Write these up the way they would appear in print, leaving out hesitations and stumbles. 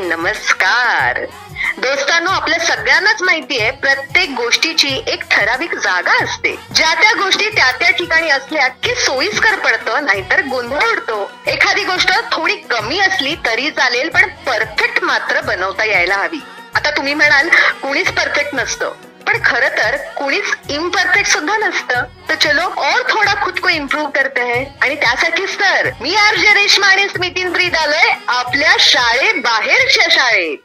नमस्कार दोस्तांनो, आपल्या सगळ्यांनाच माहितीये प्रत्येक गोष्टीची एक ठराविक जागा असते. ज्या त्या गोष्टी त्या त्या ठिकाणी असल्या की सोयीस्कर पडतं, नाहीतर गोंधळ उडतो. एखादी गोष्ट थोडी कमी असली तरी चालेल, पण परफेक्ट मात्र बनवता यायला हवी. आता तुम्ही म्हणाल कुणीच परफेक्ट नसतं, पण खरं तर कुणीच इम्परफेक्ट सुद्धा नसतं. तर चलो और थोडा खुद को इम्प्रूव्ह करते हैं. आणि त्यासाठीच तर मी आरजे रेश्मा आणि स्मितीन प्रीत आलोय आपल्या शाळेबाहेरच्या शाळेत.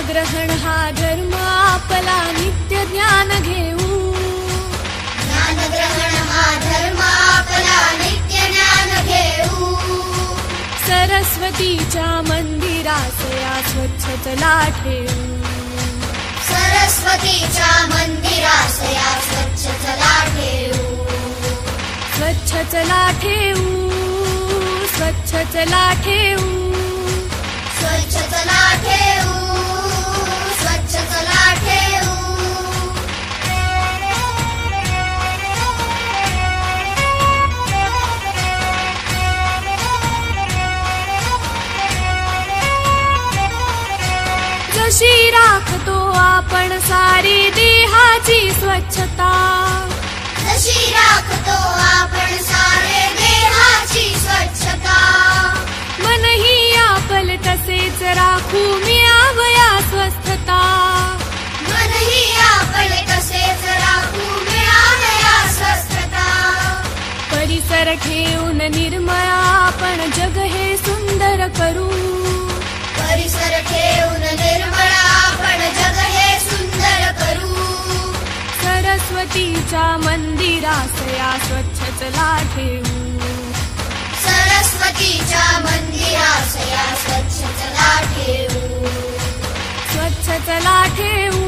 ग्रहण हा धर्म आपला नित्य ज्ञान घेऊ. ज्ञानग्रहण हा धर्म आपला नित्य ज्ञान घेऊ. सरस्वतीच्या मंदिरास या स्वच्छ चला ठेवू. सरस्वतीच्या मंदिरास या स्वच्छ चला ठेवू. स्वच्छ चला ठेवू. स्वच्छ चला ठेवू. स्वच्छ चला ठेवू. स्वच्छ चला ठेवू. जशी राखतो आपण सारी देहाची स्वच्छता. जशी राखतो आपण सारे देहाची स्वच्छता. मनही आपल तसेच राखू मिळावया स्वस्थता. मनही आपले तसेच राखू मिळावया स्वस्थता. परिसर ठेवून निर्मळ आपण जग हे सुंदर करू. परिसर ठेवून निर्मळ आपण जग हे सुंदर करू. सरस्वतीच्या मंदिरास या स्वच्छ चला ठेवू. सरस्वतीच्या मंदिरास या स्वच्छ चला ठेवू. स्वच्छ चला ठेवू.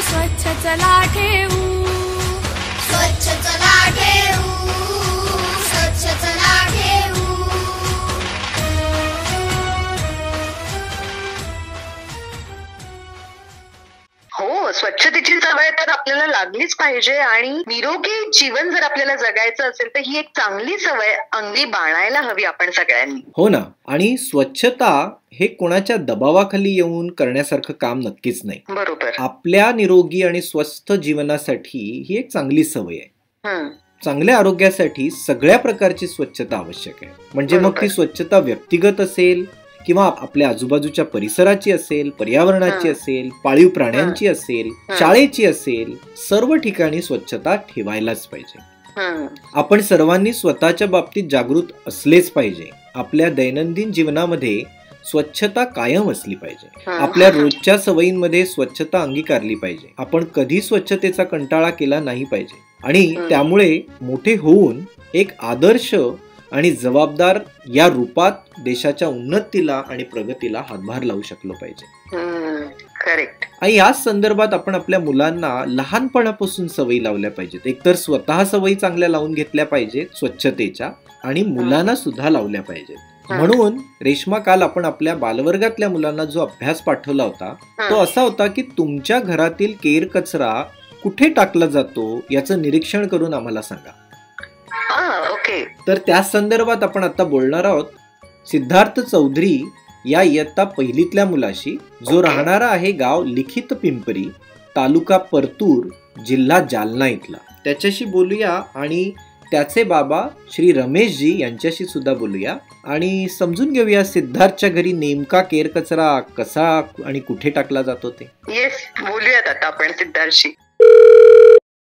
स्वच्छ चला ठेवू. स्वच्छ चला ठेवू. स्वच्छ चला ठेवू. हो, स्वच्छतेची सवय तर आपल्याला लागलीच पाहिजे. आणि निरोगी जीवन जर आपल्याला जगायचं असेल तर ही एक चांगली सवय अंगी बाळगायला हवी आपण सगळ्यांनी. हो ना. आणि स्वच्छता हे कोणाच्या दबावाखाली येऊन करण्यासारखं काम नक्कीच नाही. बरोबर. आपल्या निरोगी आणि स्वस्थ जीवनासाठी ही एक चांगली सवय आहे. चांगल्या आरोग्यासाठी सगळ्या प्रकारची स्वच्छता आवश्यक आहे. म्हणजे मग ती स्वच्छता व्यक्तिगत असेल किंवा आपल्या आजूबाजूच्या परिसराची असेल, पर्यावरणाची असेल, पाळीव प्राण्यांची असेल, शाळेची असेल, सर्व ठिकाणी स्वच्छता ठेवायलाच पाहिजे. आपण सर्वांनी स्वतःच्या बाबतीत जागृत असलेच पाहिजे. आपल्या दैनंदिन जीवनामध्ये स्वच्छता कायम असली पाहिजे. आपल्या रोजच्या सवयींमध्ये स्वच्छता अंगीकारली पाहिजे. आपण कधी स्वच्छतेचा कंटाळा केला नाही पाहिजे. आणि त्यामुळे मोठे होऊन एक आदर्श आणि जबाबदार या रूपात देशाच्या उन्नतीला आणि प्रगतीला हातभार लावू शकलो पाहिजे. करेक्ट. आणि याच संदर्भात आपण आपल्या मुलांना लहानपणापासून सवयी लावल्या पाहिजेत. एकतर स्वतः सवयी चांगल्या लावून घेतल्या पाहिजेत स्वच्छतेच्या, आणि मुलांना सुद्धा लावल्या पाहिजेत. म्हणून रेश्मा, काल आपण आपल्या बालवर्गातल्या मुलांना जो अभ्यास पाठवला होता तो असा होता की तुमच्या घरातील केर कचरा कुठे टाकला जातो याचं निरीक्षण करून आम्हाला सांगा. ओके. तर त्या संदर्भात आपण आता बोलणार आहोत सिद्धार्थ चौधरी या इयत्ता पहिलीतल्या मुलाशी, जो राहणारा आहे गाव लिखित पिंपरी, तालुका परतूर, जिल्हा जालना इथला. त्याच्याशी बोलूया आणि त्याचे बाबा श्री रमेशजी यांच्याशी सुद्धा बोलूया आणि समजून घेऊया सिद्धार्थच्या घरी नेमका केर कचरा कसा आणि कुठे टाकला जातो ते. येस, बोलूयात आता आपण सिद्धार्थशी.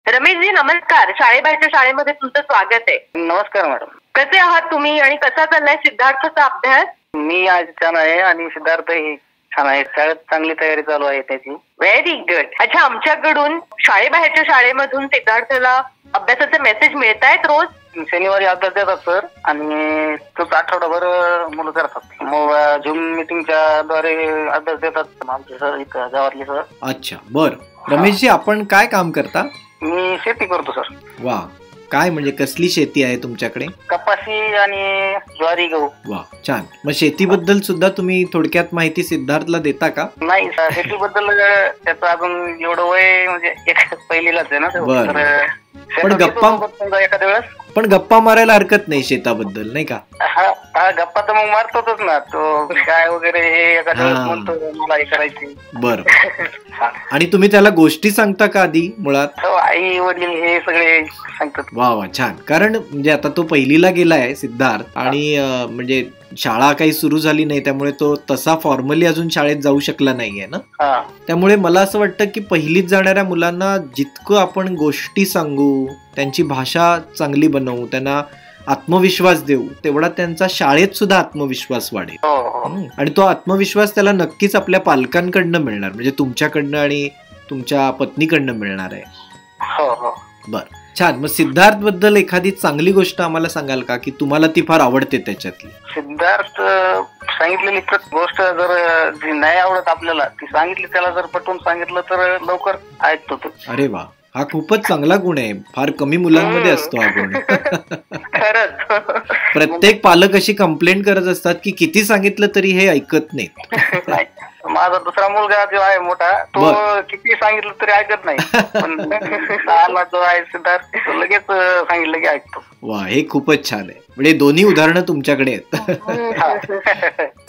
रमेशजी नमस्कार. शाळेबाहेरच्या शाळेमध्ये तुमचं स्वागत आहे. नमस्कार मॅडम. कसे आहात तुम्ही आणि कसा चाललाय सिद्धार्थचा अभ्यास? मी आज छान आहे आणि सिद्धार्थ ही छान आहे. शाळेत चांगली तयारी चालू आहे त्याची. Very good. अच्छा, आमच्याकडून शाळेबाहेरच्या शाळेमधून सिद्धार्थला अभ्यासाचे मेसेज मिळत आहेत रोज. शनिवारी अभ्यास देतात सर आणि तो आठवडाभर मुलं करतात. मग झूम मिटिंगच्या द्वारे अभ्यास देतात आमचे सर इथं गावातले सर. अच्छा, बरं. रमेशजी, आपण काय काम करता? मी शेती करतो सर. वा, काय म्हणजे कसली शेती आहे तुमच्याकडे? कपाशी आणि ज्वारी, गहू. वा, छान. मग शेतीबद्दल सुद्धा तुम्ही थोडक्यात माहिती सिद्धार्थला देता का? नाही, शेतीबद्दल त्याचं अजून एवढं वय म्हणजे एक पहिलीलाच आहे ना. बरं. तर पण एखाद्या वेळेस पण गप्पा मारायला हरकत नाही शेताबद्दल, नाही का? हा गप्पा तर मग मारतोच ना. तो काय वगैरे हे एखाद्या वेळेस म्हणतो मला हे करायची. बरं. आणि तुम्ही त्याला गोष्टी सांगता का आधी मुळात? आई वडील हे सगळे सांगतात. वा वा, छान. कारण म्हणजे आता तो पहिलीला गेलाय सिद्धार्थ, आणि म्हणजे शाळा काही सुरू झाली नाही, त्यामुळे तो तसा फॉर्मली अजून शाळेत जाऊ शकला नाहीये ना. त्यामुळे मला असं वाटतं की पहिलीत जाणाऱ्या मुलांना जितकं आपण गोष्टी सांगू, त्यांची भाषा चांगली बनवू, त्यांना आत्मविश्वास देऊ, तेवढा त्यांचा शाळेत सुद्धा आत्मविश्वास वाढेल. आणि तो आत्मविश्वास त्याला नक्कीच आपल्या पालकांकडनं मिळणार, म्हणजे तुमच्याकडनं आणि तुमच्या पत्नीकडनं मिळणार आहे. बर, छान. मग सिद्धार्थ बद्दल एखादी चांगली गोष्ट आम्हाला सांगाल का, की तुम्हाला ती फार आवडते त्याच्यातली? सिद्धार्थ सांगितलेली गोष्ट जर जी नाही आवडत आपल्याला, ती सांगितली त्याला जर पटवून सांगितलं तर लवकर ऐकतो तो. अरे वा, हा खूपच चांगला गुण आहे. फार कमी मुलांमध्ये असतो हा गुण. खरंच. प्रत्येक पालक अशी कंप्लेंट करत असतात की किती सांगितलं तरी हे ऐकत नाहीत. माझा दुसरा मुलगा जो आहे मोठा, तो किती सांगितलं तरी ऐकत नाही. पण जो आहे सिद्धार्थ, तो लगेच सांगितलं की ऐकतो. वा, हे खूपच छान आहे. म्हणजे दोन्ही उदाहरणं तुमच्याकडे आहेत.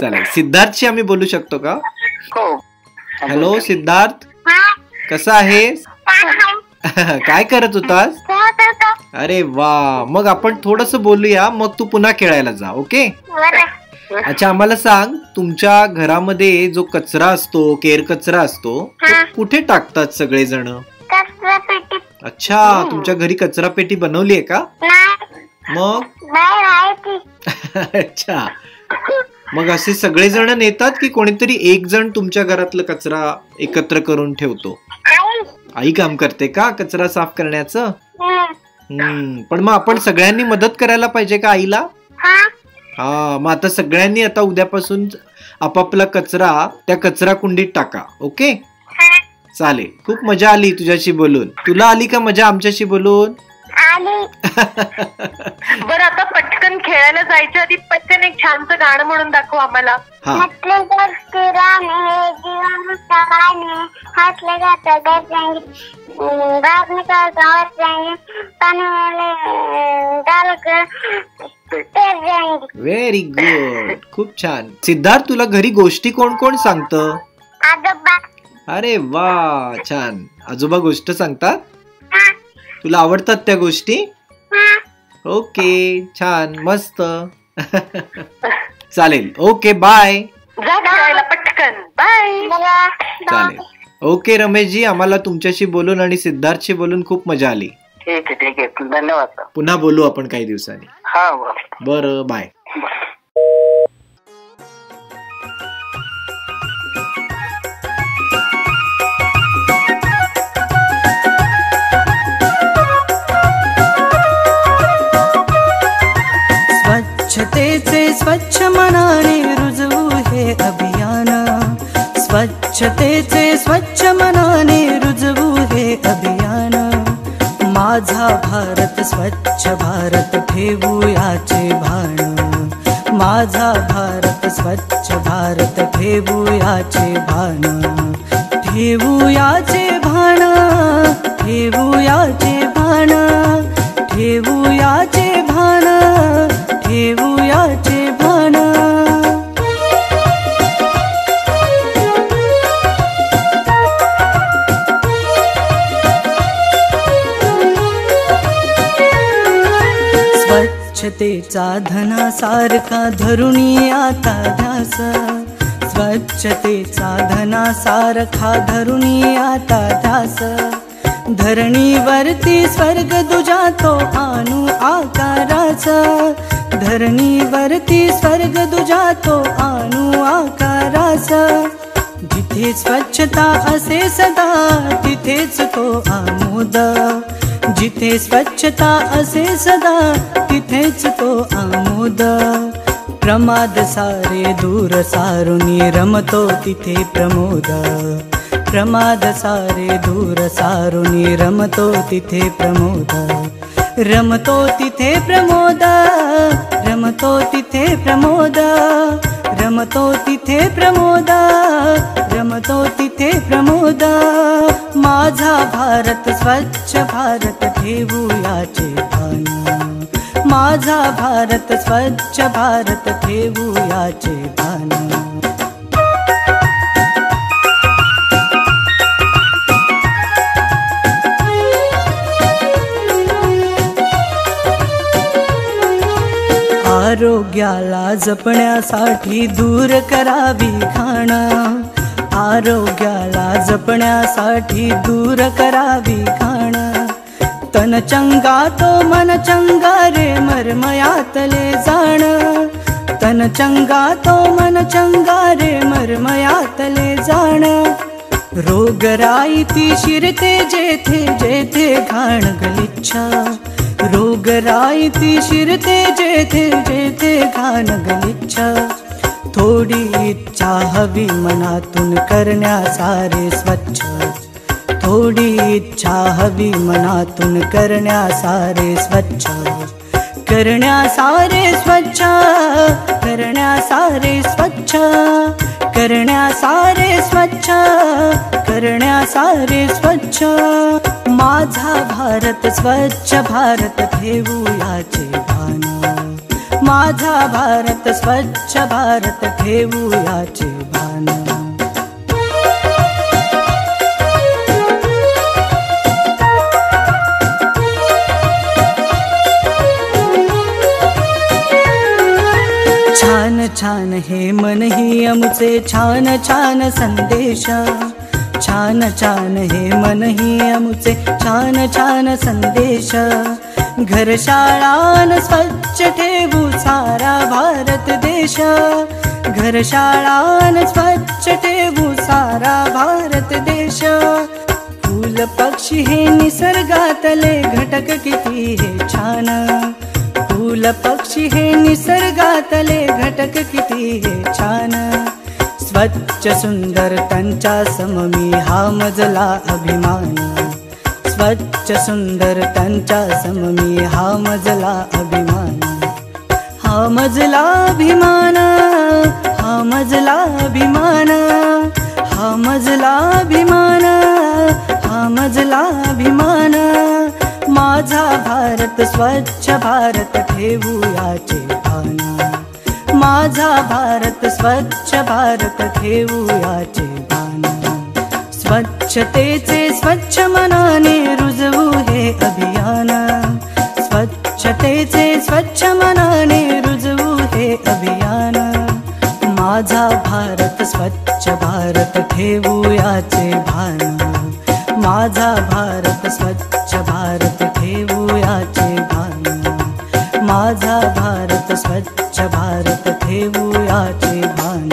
चालेल, सिद्धार्थशी आम्ही बोलू शकतो का? हो. हॅलो सिद्धार्थ, कसा आहेस? काय करत होतास? अरे वा, मग आपण थोडस बोलूया, मग तू पुन्हा खेळायला जा. ओके. अच्छा, आम्हाला सांग, तुमच्या घरामध्ये जो कचरा असतो, केर कचरा असतो, तो कुठे टाकतात सगळेजण? अच्छा, तुमच्या घरी कचरा पेटी बनवली आहे का? मग अच्छा, मग असे सगळेजण नेतात की कोणीतरी एक जण तुमच्या घरातला कचरा एकत्र करून ठेवतो? आई काम करते का कचरा साफ करण्याचं? पण मग आपण सगळ्यांनी मदत करायला पाहिजे का आईला? हा, मग आता सगळ्यांनी आता उद्यापासून आपापला कचरा त्या कचरा कुंडीत टाका. ओके, चालेल. खूप मजा आली तुझ्याशी बोलून. तुला आली का मजा आमच्याशी बोलून? बरं, आता पटकन खेळायला जायच्या आधी पटकन एक छानसं गाणं म्हणून दाखव आम्हाला. व्हेरी गुड, खूप छान. सिद्धार्थ, तुला घरी गोष्टी कोण कोण सांगतं? अरे वा, छान. आजोबा गोष्ट सांगतात? तुला आवडतात त्या गोष्टी? ओके, छान, मस्त. चालेल, ओके, बाय. जा खेळायला पटकन, बाय. चालेल, ओके रमेशजी, आम्हाला तुमच्याशी बोलून आणि सिद्धार्थशी बोलून खूप मजा आली. ठीक आहे, ठीक आहे, धन्यवाद. पुन्हा बोलू आपण काही दिवसांनी. हा, बरं, बाय. स्वच्छतेचे स्वच्छ मनाने रुजवू हे अभियान. स्वच्छतेचे स्वच्छ मनाने रुजवू हे अभियान. माझा भारत स्वच्छ भारत ठेवू याचे भान. माझा भारत स्वच्छ भारत ठेवू याचे भान. ठेवू याचे भान, ठेवू याचे भान, ठेवू याचे भान, ठेवू याचे भान. स्वच्छतेचा धनासारखा धरुणी आता ध्यास. स्वच्छतेचा धनासारखा धरुणी आता ध्यास. धरणीवरती स्वर्ग दुजा तो आणू आकाराच. धरणीवरती स्वर्ग दुजा तो आणू आकाराच. जिथे स्वच्छता असे सदा तिथेच तो आमोद. जिथे स्वच्छता असे सदा तिथेच तो आमोद. प्रमाद सारे दूर सारुनी रमतो तिथे प्रमोद. प्रमाद सारे दूर सारुनी रमतो तिथे प्रमोद. रमतो तिथे प्रमोद, रमतो तिथे प्रमोद, रमतो तिथे प्रमोद, रमतो तिथे प्रमोद. माझा भारत स्वच्छ भारत ठेवूयाचे भान, माझा भारत स्वच्छ भारत ठेवूयाचे भान. आरोग्याला जपण्यासाठी दूर करावी घाण, आरोग्याला जपण्यासाठी दूर करावी घाण. तन चंगा तो मन चंगा रे मरमयातले जाण, तन चंगा तो मन चंगा रे मरमयातले जाण. रोगराई शिरते जेथे जेथे घाण गलिच्छ, रोगराई शिरते जेथे जेथे घाण गलिच्छ. थोडी इच्छा हवी मनातून करण्यासारे स्वच्छ, थोडी इच्छा हवी मनातून करण्यासारे स्वच्छ, करण्यासारे स्वच्छ, करण्यासारे स्वच्छ, करण्यासारे स्वच्छ, करण्यासारे स्वच्छ. माझा भारत स्वच्छ भारत ठेवूयाचे भान, माझा भारत स्वच्छ भारत ठेवूयाचे भान. छान छान हे मन ही आमचे छान छान संदेश, छान छान हे मन ही आमचे छान छान संदेश. घर शाळान स्वच्छ ठेवू सारा भारत देश, घर शाळान स्वच्छ ठेवू सारा भारत देश. फूल पक्षी हे निसर्गातले घटक किती हे छान, फूल पक्षी हे निसर्गातले घटक किती हे छान. स्वच्छ सुंदर त्यांच्या सममी हा मजला अभिमान, स्वच्छ सुंदर त्यांच्या सममी हा मजला अभिमान. हा मजला अभिमान, हा मजला अभिमान, हा मजला अभिमान, हा मजला अभिमान. माझा भारत स्वच्छ भारत ठेवूयाचे भान, माझा भारत स्वच्छ भारत ठेवूयाचे भान. स्वच्छतेचे स्वच्छ मनाने रुजवू हे अभियान, स्वच्छतेचे स्वच्छ मनाने रुजवू हे अभियान. माझा भारत स्वच्छ भारत ठेवूयाचे भान, माझा भारत स्वच्छ भारत ठेवूयाचे भान, माझा भारत स्वच्छ भारत ठेवूयाचे भान.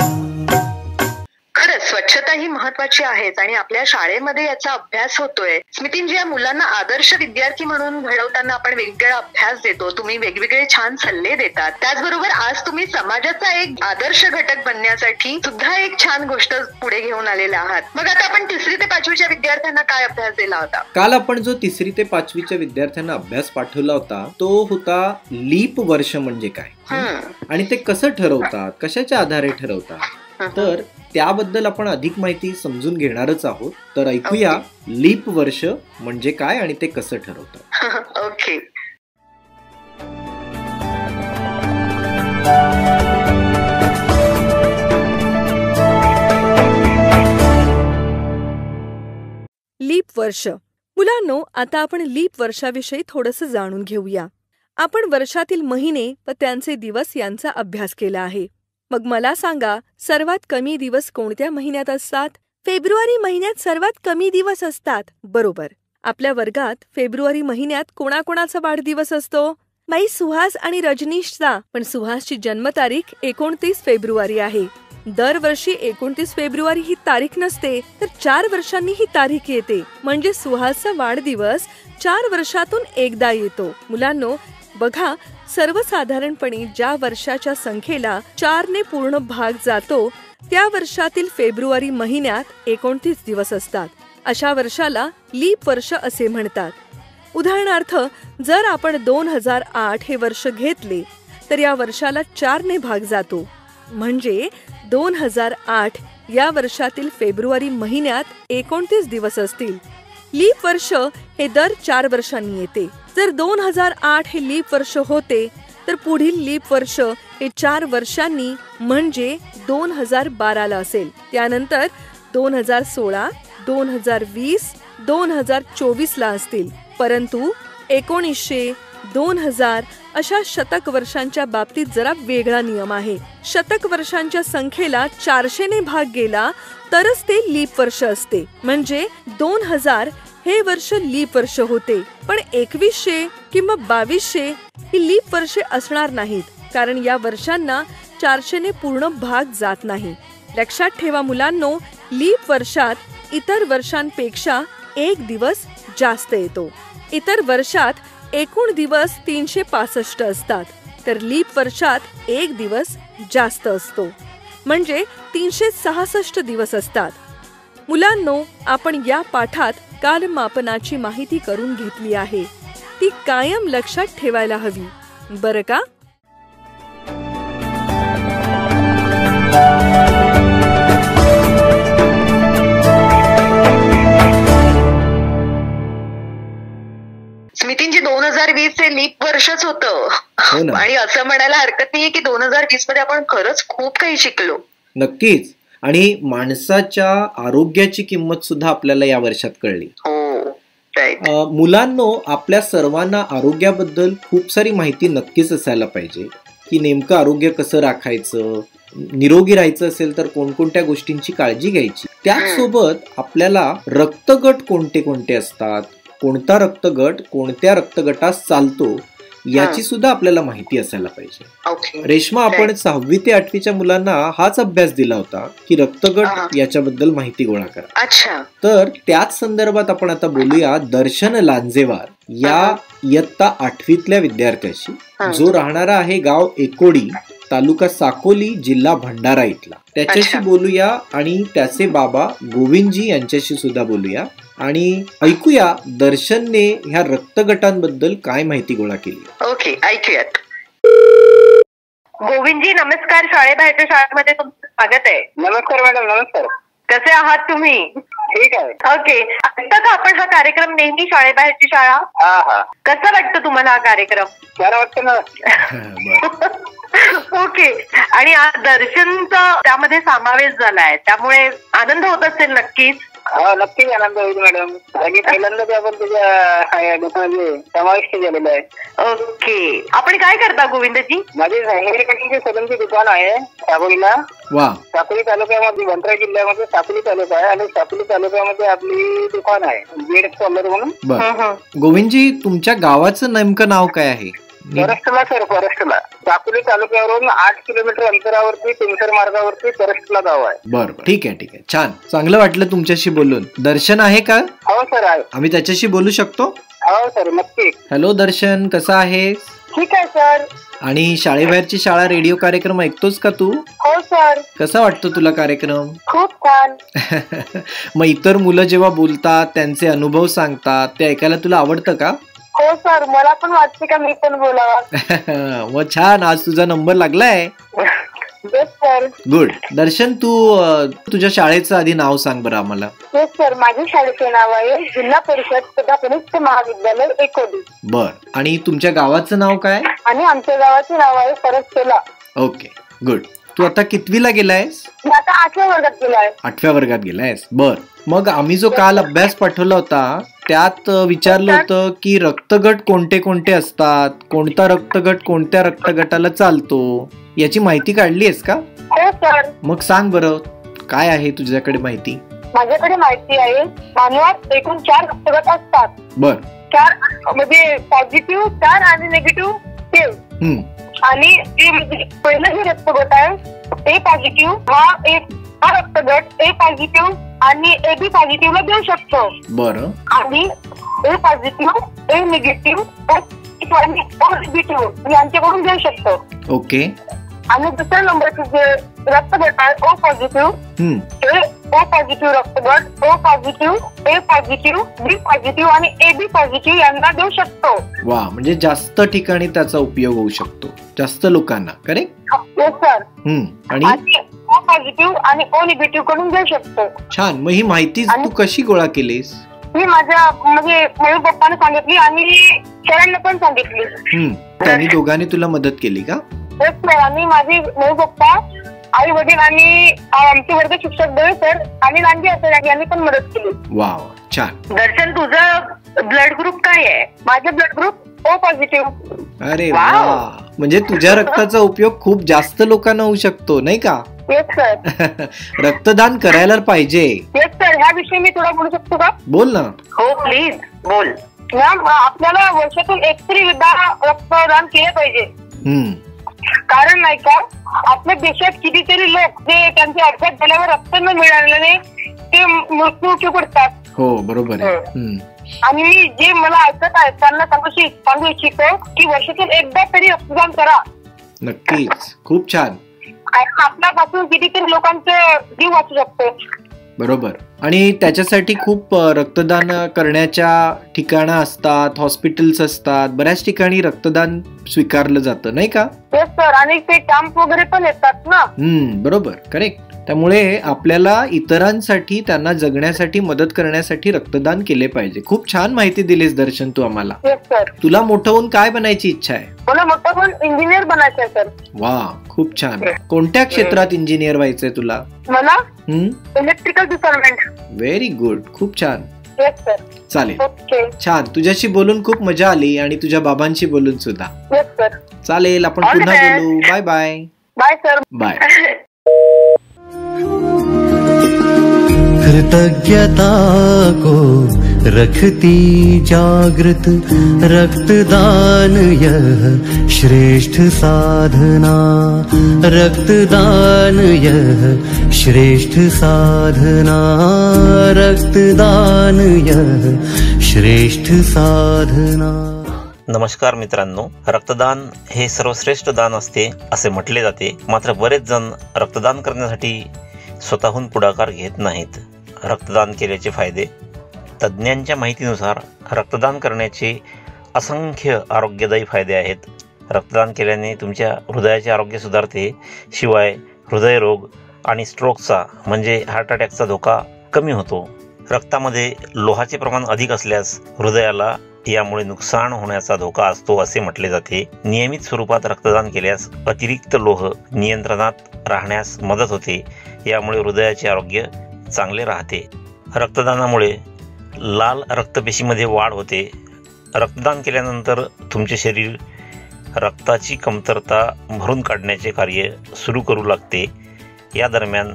खरंच स्वच्छता ही महत्वाची आहेच आणि आपल्या शाळेमध्ये याचा अभ्यास होतोय. स्मितींजी, या मुलांना आदर्श विद्यार्थी म्हणून घडवताना आपण वेगवेगळा अभ्यास देतो, तुम्ही वेगवेगळे छान सल्ले देतात. त्याचबरोबर आज तुम्ही समाजाचा एक आदर्श घटक बनण्यासाठी सुद्धा एक छान गोष्ट पुढे घेऊन आलेला आहात. मग आता आपण 3री ते 5वीच्या विद्यार्थ्यांना काय अभ्यास दिला होता? काल आपण जो 3री ते 5वीच्या विद्यार्थ्यांना अभ्यास पाठवला होता तो होता लीप वर्ष म्हणजे काय आणि ते कसं ठरवतात, कशाच्या आधारे ठरवतात. तर त्याबद्दल आपण अधिक माहिती समजून घेणारच आहोत. तर ऐकूया लीप वर्ष म्हणजे काय आणि ते कसं ठरवतात. ओके. लीप वर्ष. मुलांनो, आता आपण लीप वर्षाविषयी थोडंसं जाणून घेऊया. आपण वर्षातील महिने व त्यांचे दिवस यांचा अभ्यास केला आहे. मग मला सांगा, सर्वात कमी दिवस कोणत्या महिन्यात असतात? फेब्रुवारी महिन्यात सर्वात कमी दिवस असतात. बरोबर. आपल्या वर्गात फेब्रुवारी महिन्यात कोणाकोणाचा वाढदिवस असतो? बाई सुहास आणि रजनीशचा. पण सुहासची जन्मतारीख 29 फेब्रुवारी आहे. दरवर्षी 29 फेब्रुवारी ही तारीख नसते, तर 4 वर्षांनी ही तारीख येते. म्हणजे सुहासचा वाढदिवस 4 वर्षातून एकदा येतो. मुलांनो बघा, सर्वसाधारणपणे ज्या वर्षाच्या संख्येला 4 ने पूर्ण भाग जातो त्या वर्षातील फेब्रुवारी महिन्यात 29 दिवस असतात. अशा वर्षाला लीप वर्ष असे म्हणतात. उदाहरणार्थ, जर आपण 2008 हे वर्ष घेतले तर या वर्षाला 4 ने भाग जातो, म्हणजे 2008 या वर्षातील फेब्रुवारी महिन्यात 29 दिवस असतील. लीप वर्ष हे दर 4 वर्षांनी येते. जर 2008 हे लीप वर्ष होते तर पुढील लीप वर्ष हे 4 वर्षांनी म्हणजे 2012ला असेल. त्यानंतर 2016, 2020, 2024ला असतील. परंतु 1900, 2000 अशा शतक वर्षांच्या बाबतीत जरा वेगळा नियम आहे. शतक वर्षांच्या संख्येला 400 ने भाग गेला तरच ते लीप वर्ष असते, म्हणजे 2000 हे वर्ष लीप वर्ष होते. पण 2100 किंवा 2200 ही लीप वर्षे असणार नाहीत, कारण या वर्षांना 400 ने पूर्ण भाग जात नाही. लक्षात ठेवा मुलांनो, लीप वर्षात इतर वर्षांपेक्षा 1 दिवस जास्त येतो. इतर वर्षात एकूण दिवस 365 असतात, तर लीप वर्षात 1 दिवस जास्त असतो, म्हणजे 366 दिवस असतात. मुलांनो, आपण या पाठात कालमापनाची माहिती करून घेतली आहे. ती कायम लक्षात ठेवायला हवी, बरं का? स्मितींची 2020 हे लीप वर्षच होतं, आणि असं म्हणायला हरकत नाहीये की 2020 मध्ये आपण खरंच खूप काही शिकलो. नक्कीच. आणि माणसाच्या आरोग्याची किंमत सुद्धा आपल्याला या वर्षात कळली. मुलांनो, आपल्या सर्वांना आरोग्याबद्दल खूप सारी माहिती नक्कीच असायला पाहिजे, की नेमकं आरोग्य कसं राखायचं, निरोगी राहायचं असेल तर कोणकोणत्या गोष्टींची काळजी घ्यायची. त्याचसोबत आपल्याला रक्तगट कोणते कोणते असतात, कोणता रक्तगट कोणत्या रक्तगटात चालतो याची सुद्धा आपल्याला माहिती असायला पाहिजे. रेश्मा, आपण 6वी ते 8वीच्या मुलांना हाच अभ्यास दिला होता की रक्तगट याच्याबद्दल माहिती गोळा करा. तर त्याच संदर्भात आपण आता बोलूया दर्शन लांजेवार या इयत्ता 8वीतल्या विद्यार्थ्याशी, जो राहणारा आहे गाव एकोडी, तालुका साकोली, जिल्हा भंडारा इथला. त्याच्याशी बोलूया आणि त्याचे बाबा गोविंदजी यांच्याशी सुद्धा बोलूया आणि ऐकूया दर्शनने ह्या रक्तगटांबद्दल काय माहिती गोळा केली. ओके, ऐकूयात. गोविंदजी नमस्कार, शाळेबाहेरच्या शाळेमध्ये तुमचं स्वागत आहे. नमस्कार मॅडम. नमस्कार. कसे आहात तुम्ही? ठीक आहे. ओके, ऐकता का आपण हा कार्यक्रम नेहमी, शाळेबाहेरची शाळा? कसं वाटतं तुम्हाला हा कार्यक्रम? बरं वाटतं ना. ओके, आणि आज दर्शनचा त्यामध्ये समावेश झालाय, त्यामुळे आनंद होत असेल नक्कीच. नक्कीच आनंद होईल मॅडम, आणि पहिल्यांदाच आपण तुझ्या दुकानामध्ये समाविष्ट झालेलं आहे. ओके, आपण काय करता गोविंदजी? माझे हेअर कटिंगचे सलूनचे दुकान आहे साकोलीला. साकोली तालुक्यामध्ये, भंडारा जिल्ह्यामध्ये साकोली तालुका आहे, आणि साकोली तालुक्यामध्ये आपली दुकान आहे जेड पार्लर म्हणून. गोविंदजी, तुमच्या गावाचं नेमकं नाव काय आहे? परस्टला सर, परस्टला. साकोली तालुक्यावरून 8 किलोमीटर अंतरावरती पिंकर मार्गावरती परस्टला गाव आहे. बरं, ठीक आहे, ठीक आहे. छान, चांगलं वाटलं तुमच्याशी बोलून. दर्शन आहे का? हो सर, आहे. आम्ही त्याच्याशी बोलू शकतो? हो सर, नक्की. हॅलो दर्शन, कसा आहे? ठीक आहे सर. आणि शाळेबाहेरची शाळा रेडिओ कार्यक्रम ऐकतोस का तू? हो सर. कसा वाटतो तुला कार्यक्रम? खूप छान. मग इतर मुलं जेव्हा बोलतात, त्यांचे अनुभव सांगतात, ते ऐकायला तुला आवडतं का? हो सर, मला पण वाटते का मी पण बोलावा. मग छान, आज तुझा नंबर लागलाय. गुड. दर्शन, तू तुझ्या शाळेचं आधी नाव सांग बरं आम्हाला. येस सर, माझ्या शाळेचे नाव आहे जिल्हा परिषद सदा कनिष्ठ महाविद्यालय एकोडी. बर, आणि तुमच्या गावाचं नाव काय? आणि आमच्या गावाचे नाव आहे परस्टेला. Okay, good. तू आता कितवीला गेलायस? आता 8व्या वर्गात गेलाय. 8व्या वर्गात गेलायस. बर, मग आम्ही जो काल अभ्यास पाठवला होता त्यात विचारलं होतं की रक्तगट कोणते कोणते असतात, कोणता रक्तगट कोणत्या रक्तगटाला चालतो, याची माहिती काढली आहेस का? हो सर. मग सांग बरं, काय आहे तुझ्याकडे माहिती? माझ्याकडे माहिती आहे, मानवात एकूण 4 रक्तगट असतात. बर. 4 म्हणजे पॉझिटिव्ह, 4 आणि निगेटिव्ह 3. आणि पहिलं जे रक्तगट आहे ए पॉझिटिव्ह, हा रक्तगट ए पॉझिटिव्ह आणि ए बी पॉझिटिव्हला देऊ शकतो. बरं. आणि ए पॉझिटिव्ह, ए निगेटिव्ह, निगेटिव्ह यांच्याकडून देऊ शकतो. ओके. आणि दुसऱ्या नंबरचे जे रक्तगट आहे ओ पॉझिटिव्ह, ते ओ पॉझिटिव्ह रक्तगट ओ पॉझिटिव्ह, ए पॉझिटिव्ह, बी पॉझिटिव्ह आणि AB पॉझिटिव्ह यांना देऊ शकतो. वा, म्हणजे जास्त ठिकाणी त्याचा उपयोग होऊ शकतो, जास्त लोकांना. करेक्ट? Yes sir. आणि ओ पॉझिटिव्ह आणि O निगेटिव्ह कडून देऊ शकतो. छान. मग ही माहिती तू कशी गोळा केलीस? मी माझ्या म्हणजे मम्मी पप्पाने सांगितली आणि सरांना पण सांगितली. त्यांनी दोघांनी तुला मदत केली का? Yes sir. आणि माझे मम्मी पप्पा, आई वडील आणि आमचे वर्ग शिक्षक दोघे सर आणि नांदी सर यांनी पण मदत केली. वा, छान. दर्शन, तुझं ब्लड ग्रुप काय आहे? माझं ब्लड ग्रुप O पॉझिटिव्ह. अरे वा, म्हणजे तुझ्या रक्ताचा उपयोग खूप जास्त लोकांना होऊ शकतो, नाही का? Yes sir. रक्तदान करायला पाहिजे. Yes sir. ह्याविषयी मी थोडं बोलू शकतो का? बोल ना. हो प्लीज बोल. मॅम, आपल्याला वर्षातून एकतरी रक्तदान केले पाहिजे. कारण नाही का, आपल्या देशात कितीतरी लोक जे त्यांच्या अपघात झाल्यावर रक्त न मिळाल्याने ते मृत्यू पडतात. हो, बरोबर आहे. आणि मी जे मला ऐकत आहेत त्यांना सांगू इच्छितो की वर्षातून एकदा तरी रक्तदान करा. नक्कीच. खूप छान. आपल्यापासून कितीतरी लोकांचे जीव वाचू शकतो. बरोबर. आणि त्याच्यासाठी खूप रक्तदान करण्याच्या ठिकाणं असतात, हॉस्पिटल्स असतात, बऱ्याच ठिकाणी रक्तदान स्वीकारलं जातं, नाही का? Yes sir. आणि ते कॅम्प वगैरे पण येतात ना. बरोबर. करेक्ट. त्यामुळे आपल्याला इतरांसाठी, त्यांना जगण्यासाठी मदत करण्यासाठी रक्तदान केले पाहिजे. खूप छान माहिती दिलीस दर्शन तू आम्हाला. Yes sir. तुला मोठं होऊन काय बनायची इच्छा आहे? मला मोठं होऊन इंजिनियर बनायचं सर. वा, खूप छान. कोणत्या क्षेत्रात इंजिनियर व्हायचंय तुला? मला इलेक्ट्रिकल डिपार्टमेंट. Very good. खूप छान. Yes sir. चालेल. ओके. छान. तुझ्याशी बोलून खूप मजा आली आणि तुझ्या बाबांशी बोलून सुद्धा. Yes sir. चालेल, आपण पुन्हा बोलू. Bye bye. Bye sir. Bye. कृतज्ञता को रखती जागृत रक्तदान यह श्रेष्ठ साधना, रक्तदान यह श्रेष्ठ साधना, रक्तदान यह श्रेष्ठ साधना. नमस्कार मित्रांनो, रक्तदान हे सर्वश्रेष्ठ दान असते असे म्हटले जाते. मात्र बरेच जण रक्तदान करण्यासाठी स्वतःहून पुढाकार घेत नाहीत. रक्तदान केल्याचे फायदे. तज्ज्ञांच्या माहितीनुसार रक्तदान करण्याचे असंख्य आरोग्यदायी फायदे आहेत. रक्तदान केल्याने तुमच्या हृदयाचे आरोग्य सुधारते. शिवाय हृदयरोग आणि स्ट्रोकचा म्हणजे हार्ट अटॅकचा धोका कमी होतो. रक्तामध्ये लोहाचे प्रमाण अधिक असल्यास हृदयाला यामुळे नुकसान होण्याचा धोका असतो असे म्हटले जाते. नियमित स्वरूपात रक्तदान केल्यास अतिरिक्त लोह नियंत्रणात राहण्यास मदत होते. यामुळे हृदयाचे आरोग्य चांगले राहते. रक्तदानामुळे लाल रक्तपेशीमध्ये वाढ होते. रक्तदान केल्यानंतर तुमचे शरीर रक्ताची कमतरता भरून काढण्याचे कार्य सुरू करू लागते. या दरम्यान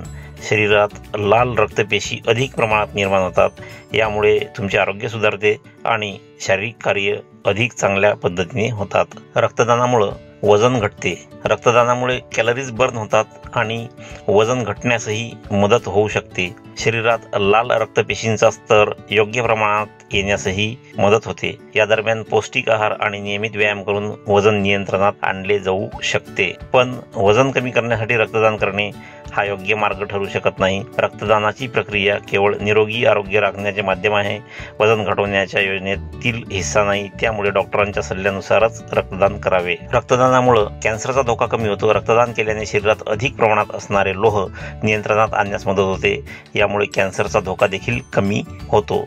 शरीरात लाल रक्तपेशी अधिक प्रमाणात निर्माण होतात. यामुळे तुमचे आरोग्य सुधारते आणि शारीरिक कार्य अधिक चांगल्या पद्धतीने होतात. रक्तदानामुळे वजन घटते. रक्तदानामुळे कॅलरीज बर्न होतात आणि वजन घटण्यासही मदत होऊ शकते. शरीरात लाल रक्तपेशींचा स्तर योग्य प्रमाणात येण्यासही मदत होते. या दरम्यान पौष्टिक आहार आणि नियमित व्यायाम करून वजन नियंत्रणात आणले जाऊ शकते. पण वजन कमी करण्यासाठी रक्तदान करणे हा योग्य मार्ग ठरू शकत नाही. रक्तदानाची प्रक्रिया केवळ निरोगी आरोग्य राखण्याचे माध्यम आहे, वजन घटवण्याच्या योजनेतील हिस्सा नाही. त्यामुळे डॉक्टरांच्या सल्ल्यानुसारच रक्तदान करावे. रक्तदानामुळे कॅन्सरचा धोका कमी होतो. रक्तदान केल्याने शरीरात अधिक प्रमाणात असणारे लोह नियंत्रणात आणण्यास मदत होते. यामुळे कॅन्सरचा धोका देखील कमी होतो.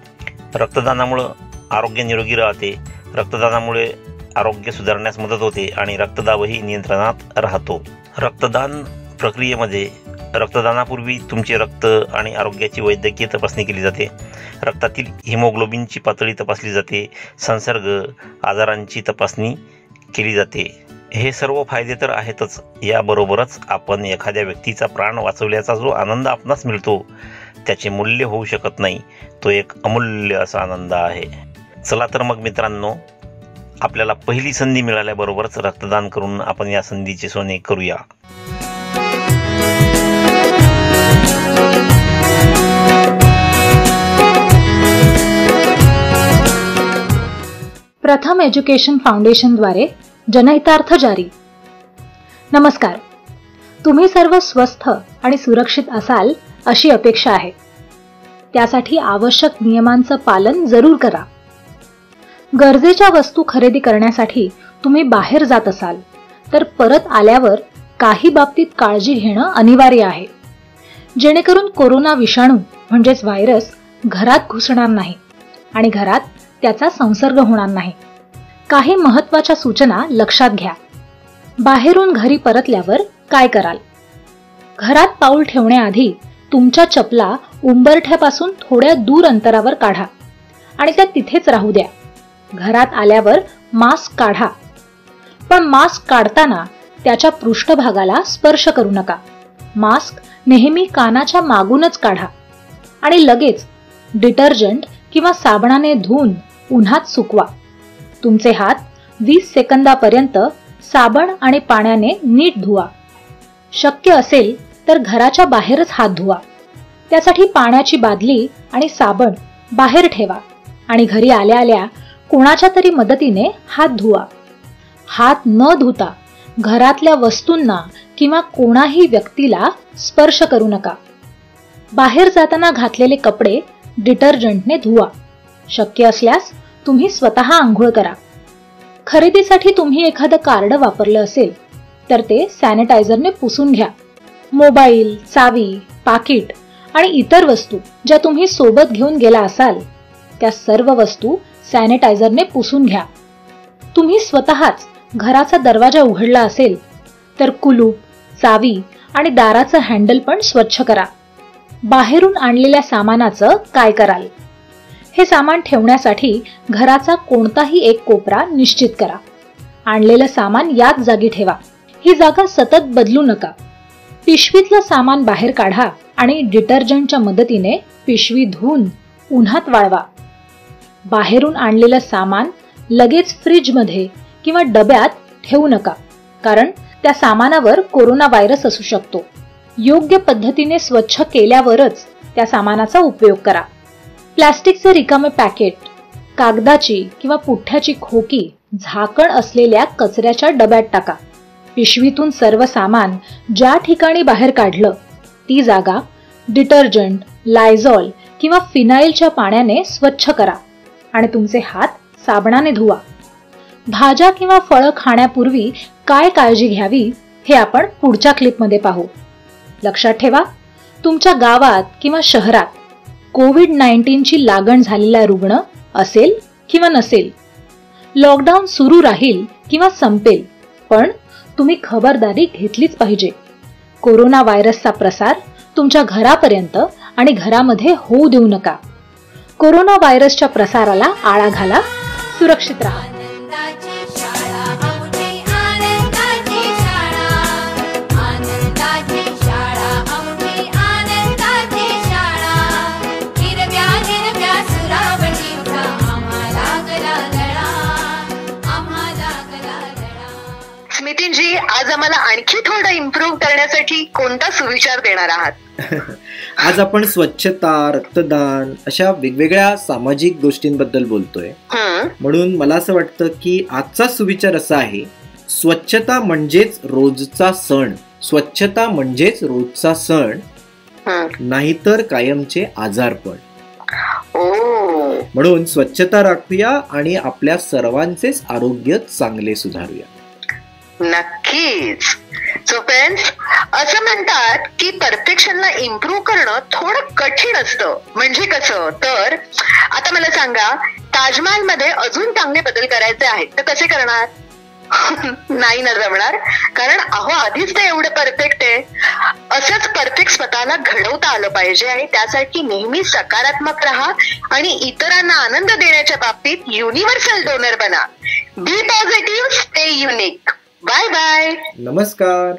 रक्तदानामुळे आरोग्य निरोगी राहते. रक्तदानामुळे आरोग्य सुधारण्यास मदत होते आणि रक्तदाबही नियंत्रणात राहतो. रक्तदान प्रक्रियेमध्ये रक्तदानापूर्वी तुमचे रक्त आणि आरोग्याची वैद्यकीय तपासणी केली जाते. रक्तातील हिमोग्लोबिनची पातळी तपासली जाते. संसर्ग आजारांची तपासणी केली जाते. हे सर्व फायदे तर आहेतच. याबरोबरच आपण एखाद्या व्यक्तीचा प्राण वाचवल्याचा जो आनंद आपणास मिळतो त्याचे मूल्य होऊ शकत नाही. तो एक अमूल्य असा आनंद आहे. चला तर मग मित्रांनो, आपल्याला पहिली संधी मिळाल्याबरोबरच रक्तदान करून आपण या संधीचे सोने करूया. प्रथम एज्युकेशन फाउंडेशनद्वारे जनहितार्थ जारी. नमस्कार. तुम्ही सर्व स्वस्थ आणि सुरक्षित असाल अशी अपेक्षा आहे. त्यासाठी आवश्यक नियमांचं पालन जरूर करा. गरजेच्या वस्तू खरेदी करण्यासाठी तुम्ही बाहेर जात असाल तर परत आल्यावर काही बाबतीत काळजी घेणं अनिवार्य आहे, जेणेकरून कोरोना विषाणू म्हणजेच व्हायरस घरात घुसणार नाही आणि घरात त्याचा संसर्ग होणार नाही. काही महत्त्वाच्या सूचना लक्षात घ्या. बाहेरून घरी परतल्यावर काय कराल? घरात पाऊल ठेवण्याआधी तुमच्या चपला उंबरठ्यापासून थोड्या दूर अंतरावर काढा आणि त्या तिथेच राहू द्या. घरात आल्यावर मास्क काढा, पण मास्क काढताना त्याच्या पृष्ठभागाला स्पर्श करू नका. मास्क नेहमी कानाच्या मागूनच काढा आणि लगेच डिटर्जंट किंवा साबणाने धुवून उन्हात सुकवा. तुमचे हात 20 सेकंदापर्यंत साबण आणि पाण्याने नीट धुवा. शक्य असेल तर घराच्या बाहेरच हात धुवा. त्यासाठी पाण्याची बादली आणि साबण बाहेर ठेवा आणि घरी आल्या आल्या कोणाच्या तरी मदतीने हात धुवा. हात न धुता घरातल्या वस्तूंना किंवा कोणाही व्यक्तीला स्पर्श करू नका. बाहेर जाताना घातलेले कपडे डिटर्जंटने धुवा. शक्य असल्यास तुम्ही स्वतः आंघोळ करा. खरेदीसाठी तुम्ही एखादं कार्ड वापरलं असेल तर ते सॅनिटायझरने पुसून घ्या. मोबाईल, चावी, पाकिट आणि इतर वस्तू ज्या तुम्ही सोबत घेऊन गेला असाल त्या सर्व वस्तू सॅनिटायझरने पुसून घ्या. तुम्ही स्वतःच घराचा दरवाजा उघडला असेल तर कुलूप, चावी आणि दाराचं हँडल पण स्वच्छ करा. बाहेरून आणलेल्या सामानाचं काय कराल? हे सामान ठेवण्यासाठी घराचा कोणताही एक कोपरा निश्चित करा. आणलेलं सामान याच जागी ठेवा. ही जागा सतत बदलू नका. पिशवीतलं सामान बाहेर काढा आणि डिटर्जंटच्या मदतीने पिशवी धुवून उन्हात वाळवा. बाहेरून आणलेलं सामान लगेच फ्रीजमध्ये किंवा डब्यात ठेवू नका, कारण त्या सामानावर कोरोना व्हायरस असू शकतो. योग्य पद्धतीने स्वच्छ केल्यावरच त्या सामानाचा उपयोग करा. प्लास्टिकचे रिकामे पॅकेट, कागदाची किंवा पुठ्ठ्याची खोकी झाकण असलेल्या कचऱ्याच्या डब्यात टाका. पिशवीतून सर्व सामान ज्या ठिकाणी बाहेर काढलं ती जागा डिटर्जंट, लायझॉल किंवा फिनाईलच्या पाण्याने स्वच्छ करा आणि तुमचे हात साबणाने धुवा. भाज्या किंवा फळं खाण्यापूर्वी काय काळजी घ्यावी हे आपण पुढच्या क्लिपमध्ये पाहू. लक्षात ठेवा, तुमच्या गावात किंवा शहरात कोविड-19ची लागण झालेला रुग्ण असेल किंवा नसेल. लॉकडाऊन सुरू राहील किंवा संपेल, पण तुम्ही खबरदारी घेतलीच पाहिजे. कोरोना व्हायरसचा प्रसार तुमच्या घरापर्यंत आणि घरामध्ये होऊ देऊ नका. कोरोना व्हायरसच्या प्रसाराला आळा घाला. सुरक्षित राहा. स्मितीजी, आज आम्हाला आणखी थोडं इम्प्रूव्ह करण्यासाठी कोणता सुविचार देणार आहात? आज आपण स्वच्छता, रक्तदान अशा वेगवेगळ्या सामाजिक गोष्टींबद्दल बोलतोय. म्हणून मला असं वाटतं की आजचा सुविचार असा आहे, स्वच्छता म्हणजेच रोजचा सण. स्वच्छता म्हणजेच रोजचा सण, नाहीतर कायमचे आजारपण. म्हणून स्वच्छता राखूया आणि आपल्या सर्वांचेच आरोग्य चांगले सुधारूया. नक्कीच. सो फ्रेंड्स, असं म्हणतात की परफेक्शनला इम्प्रूव्ह करणं थोडं कठीण असतं. म्हणजे कसं? तर आता मला सांगा, ताजमहाल मध्ये अजून चांगले बदल करायचे आहेत तर कसे करणार? नाही ना जमणार, कारण आधीच ते एवढं परफेक्ट आहे. असंच परफेक्ट स्वतःला घडवता आलं पाहिजे आणि त्यासाठी नेहमी सकारात्मक राहा आणि इतरांना आनंद देण्याच्या बाबतीत युनिव्हर्सल डोनर बना. Be positive, stay unique. Bye bye. नमस्कार.